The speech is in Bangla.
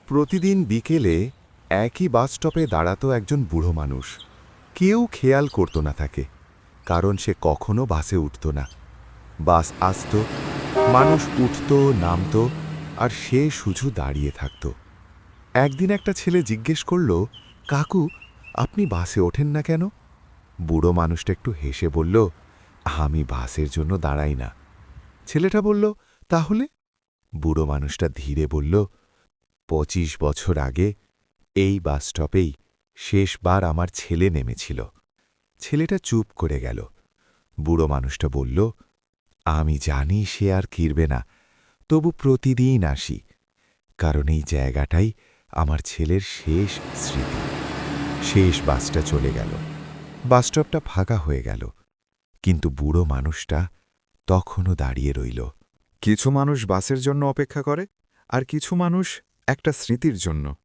প্রতিদিন বিকেলে একই বাস স্টপে দাঁড়াতো একজন বুড়ো মানুষ। কেউ খেয়াল করত না তাকে, কারণ সে কখনো বাসে উঠত না। বাস আসত, মানুষ উঠত নামত, আর সে শুধু দাঁড়িয়ে থাকত। একদিন একটা ছেলে জিজ্ঞেস করল, কাকু, আপনি বাসে ওঠেন না কেন? বুড়ো মানুষটা একটু হেসে বলল, আমি বাসের জন্য দাঁড়াই না। ছেলেটা বলল, তাহলে? বুড়ো মানুষটা ধীরে বলল, ২৫ বছর আগে এই বাস স্টপেই শেষবার আমার ছেলে নেমেছিল। ছেলেটা চুপ করে গেল। বুড়ো মানুষটা বলল, আমি জানি সে আর কিরবে না, তবু প্রতিদিন আসি, কারণ এই জায়গাটাই আমার ছেলের শেষ স্মৃতি। শেষ বাসটা চলে গেল, বাসস্টপটা ফাঁকা হয়ে গেল, কিন্তু বুড়ো মানুষটা তখনও দাঁড়িয়ে রইল। কিছু মানুষ বাসের জন্য অপেক্ষা করে, আর কিছু মানুষ একটা স্মৃতির জন্য।